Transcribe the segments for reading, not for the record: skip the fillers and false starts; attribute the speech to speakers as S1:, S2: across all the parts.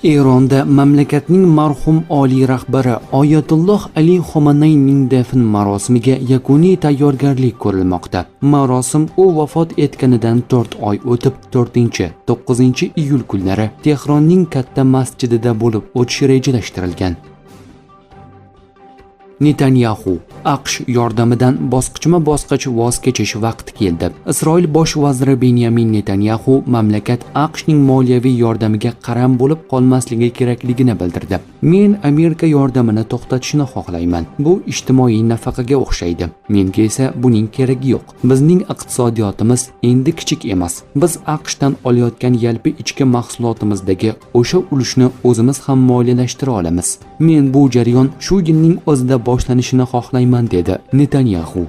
S1: Eronda mamlakatning marhum oliy rahbari Oyatulloh Ali Xomanayning dafn marosimiga yakuniy tayyorgarlik ko'rilmoqda. Marosim u vafot etganidan 4 oy o'tib 4-9 iyul kunlari Tehronning katta masjidida bo'lib o'tishi rejalashtirilgan. Netanyahu AQSh yordamidan bosqichma-bosqich voz kechish vaqti keldi. Isroil bosh vaziri Benyamin Netanyahu mamlakat AQShning moliyaviy yordamiga qaram bo'lib qolmasligi kerakligini bildirdi. Men Amerika yordamini to'xtatishni xohlayman. Bu ijtimoiy nafaqaga o'xshaydi. Menga esa buning keragi yo'q. Bizning iqtisodiyotimiz endi kichik emas. Biz AQShdan olayotgan yalpi ichki mahsulotimizdagi o'sha ulushni o'zimiz ham moliyalashtira olamiz. Men bu jarayon shu yilning o'zida boshlanishini xohlayman, dedi Netanyahu.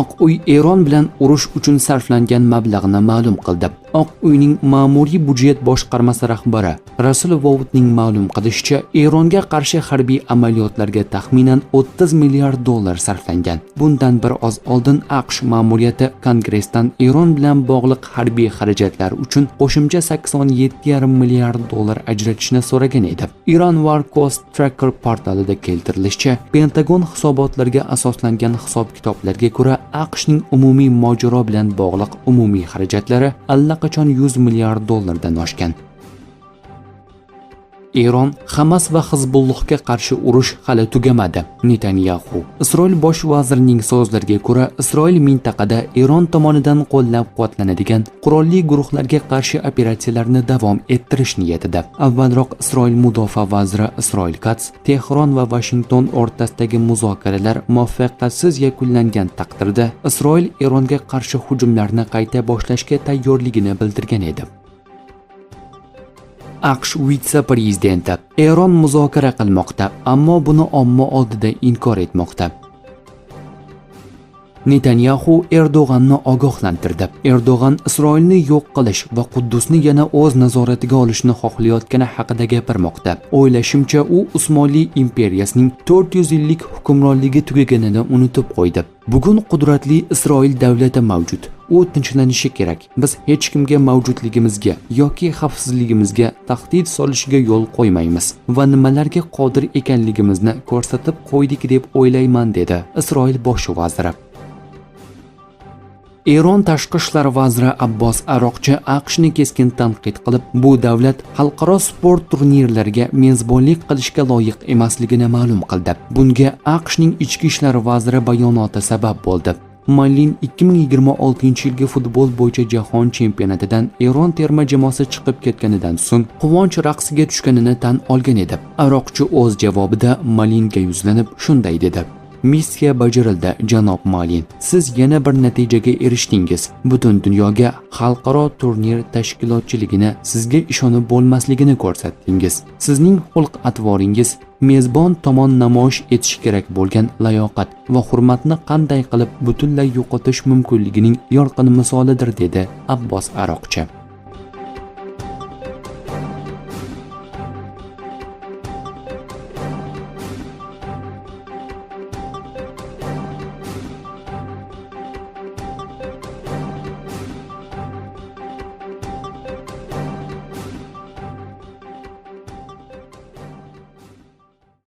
S1: Oq uy Eron bilan urush uchun sarflangan mablag'ni ma'lum qildi. Oq uyning ma'muriy budjet boshqarmasi rahbari Russell Voughtning ma'lum qilishicha, Eronga qarshi harbiy amaliyotlarga taxminan 30 milliard dollar sarflangan. Bundan bir oz oldin AQSh ma'muriyati Kongressdan Eron bilan bog'liq harbiy xarajatlar uchun qo'shimcha 87,5 milliard dollar ajratishni so'ragan edi. Iran War Cost Tracker portalida keltirilishicha, Pentagon hisobotlarga asoslangan hisob-kitoblarga ko'ra, AQShning umumiy mojaro bilan bog'liq umumiy xarajatlari allaqachon 100 milliard dollardan oshgan. Eron, Hamas va Hizbullohga qarshi urush hali tugamadi. Netanyahu. Isroil bosh vazirining so'zlariga ko'ra, Isroil mintaqada Eron tomonidan qo'llab-quvvatlanadigan qurolli guruhlarga qarshi operatsiyalarni davom ettirish niyatida. Avvalroq Isroil mudofaa vaziri Isroil Katz Tehron va Washington o'rtasidagi muzokaralar muvaffaqiyatsiz yakunlangan taqdirda Isroil Eronga qarshi hujumlarni qayta boshlashga tayyorligini bildirgan edi. AQSh vitse-prezidenti: Eron muzokara qilmoqda, ammo buni omma oldida inkor etmoqda. Netanyahu Erdo'g'anni ogohlantirdi. Erdo'g'an Isroilni yo'q qilish va Quddusni yana o'z nazoratiga olishni xohlayotgani haqida gapirmoqda. O'ylashimcha, u Usmonli imperiyasining 400 yillik hukmronligi tugaganini unutib qo'ydi. Bugun qudratli Isroil davlati mavjud. U tinchlanishi kerak. Biz hech kimga mavjudligimizga yoki xavfsizligimizga tahdid solishiga yo'l qo'ymaymiz va nimalarga qodir ekanligimizni ko'rsatib qo'ydik deb o'ylayman, dedi Isroil bosh vaziri. Eron tashqi ishlar vaziri Abbos Aroqchi AQShni keskin tanqid qilib, bu davlat xalqaro sport turnirlariga mezbonlik qilishga loyiq emasligini ma'lum qildi. Bunga AQShning ichki ishlar vaziri bayonoti sabab bo'ldi. Malin 2026-yilgi futbol bo'yicha jahon chempionatidan Eron terma jamoasi chiqib ketganidan so'ng quvonch raqsiga tushganini tan olgan edi. Aroqchi o'z javobida Malinga yuzlanib shunday dedi: Missiya bajarildi, janob Malin. Siz yana bir natijaga erishdingiz. Butun dunyoga xalqaro turnir tashkilotchiligini sizga ishonib bo'lmasligini ko'rsatdingiz. Sizning xulq-atvoringiz mezbon tomon namoyish etish kerak bo'lgan layoqat va hurmatni qanday qilib butunlay yo'qotish mumkinligining yorqin misolidir, dedi Abbos Aroqchi.